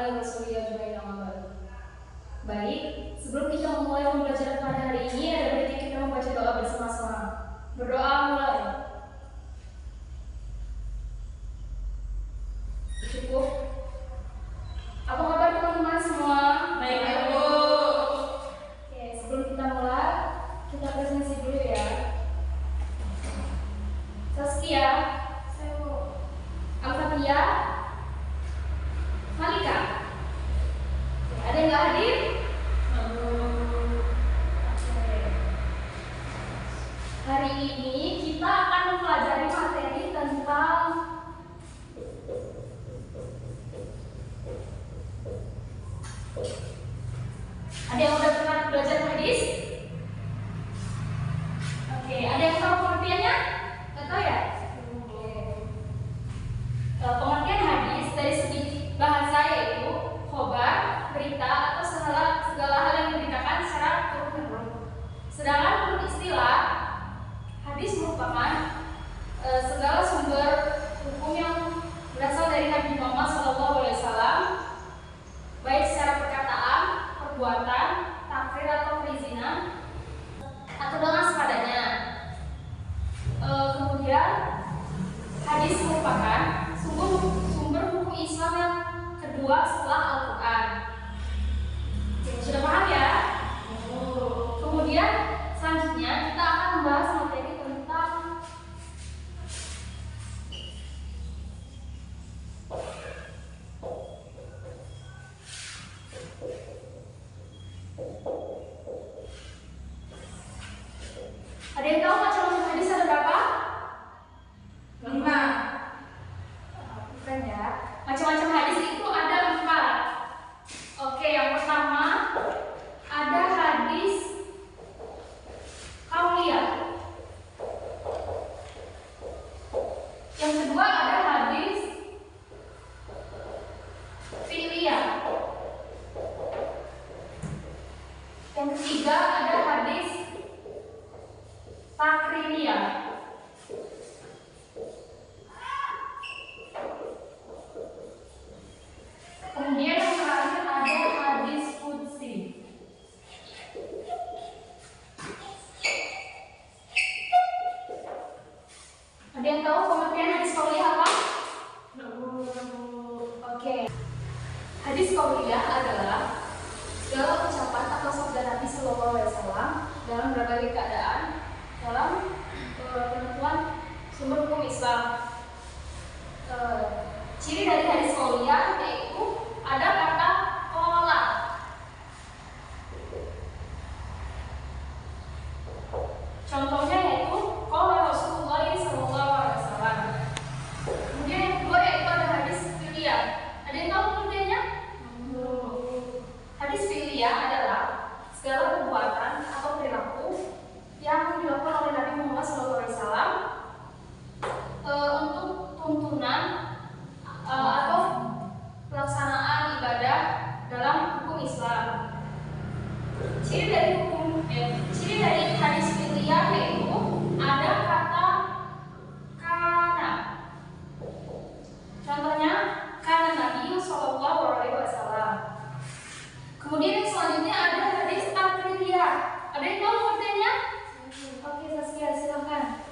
alihi wasallam. Baik, sebelum kita memulai pembelajaran pada hari ini, ada baiknya kita membaca doa bersama-sama. Berdoa mulai. Cukup. Apa kabar teman-teman semua? Baik ya, Bu. Oke, sebelum kita mulai, kita presentasi dulu ya. Saskia, Al-Fatihah, Malika. Ada yang nggak hadir? Hari ini kita akan mempelajari materi tentang ada yang udah pernah belajar hadis? Oke, ada yang tahu pengertiannya? Nggak tahu ya? Oke. Pengertian hadis dari segi bahasa yaitu khobar, berita atau segala hal yang diberitakan secara turun-temurun. Sedangkan menurut istilah, hadis merupakan segala sumber hukum yang berasal dari Nabi Muhammad SAW, baik secara perkataan, perbuatan, takrir atau perizinan, atau dengan sepadanya. Kemudian hadis merupakan sumber hukum Islam yang kedua setelah Al-Quran. Sudah paham ya? Kemudian selanjutnya kita akan membahas materi tentang ada yang tahu macam-macam hadis ada berapa? 5. Bukan ya. Macam-macam hadis itu ada 4. Oke, yang pertama ada hadis qauliyah. Yang kedua ada hadis fi'liyah. Yang ketiga ada hadis takririyah. Kemudian yang terakhir ada hadis qudsi. Ada yang tahu pengertian hadis qauliyah apa? Oke. Hadis qauliyah adalah segala ucapan atau sabda Nabi Sallallahu Alaihi Wasallam dalam berbagai keadaan dalam penentuan sumber hukum Islam. Ciri dari hadis qauliyah yaitu ada kata qala. Contohnya yaitu qala Rasulullah sallallahu alaihi wasallam. Kemudian yang kedua yaitu ada hadis fi'liyah. Ada yang tahu pengertiannya? Hadis fi'liyah adalah segala perbuatan atau perilaku yang dilakukan oleh Nabi Muhammad SAW untuk tuntunan atau pelaksanaan ibadah dalam hukum Islam. Ciri dari hadis fi'liyah yaitu ada kata kana. Contohnya kana Nabi Sallallahu Alaihi Wasallam. Kemudian yang selanjutnya ada hadis takririyah. Ada yang tahu pengertiannya? Oke, Saskia silakan.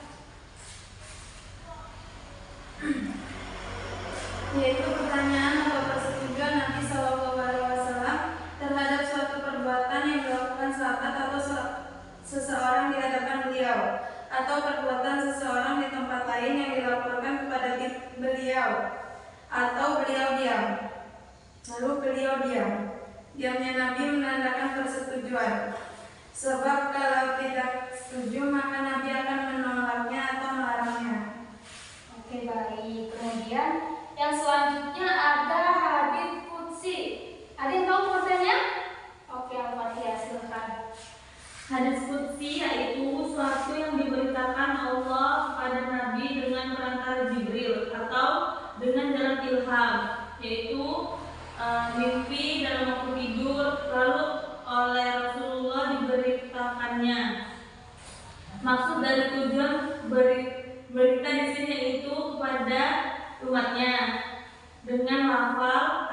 Yaitu pertanyaan atau persetujuan Nabi Shallallahu Alaihi Wasallam terhadap suatu perbuatan yang dilakukan sahabat atau seseorang di hadapan beliau, atau perbuatan seseorang di tempat lain yang dilaporkan kepada beliau, atau beliau diam. Lalu beliau diam. Diamnya Nabi menandakan persetujuan. Sebab kalau tidak setuju maka Nabi akan menolaknya atau melarangnya. Oke, baik. Kemudian yang selanjutnya ada hadis qudsi. Ada yang tahu pengertiannya? Oke, Al-Fatihah silakan. Hadis qudsi yaitu suatu yang diberitakan Allah kepada Nabi dengan perantara Jibril atau dengan jalan ilham, yaitu mimpi dalam waktu tidur, lalu oleh Rasulullah diberitakannya. Maksud dari tujuan berita di sini yaitu kepada umatnya dengan lafal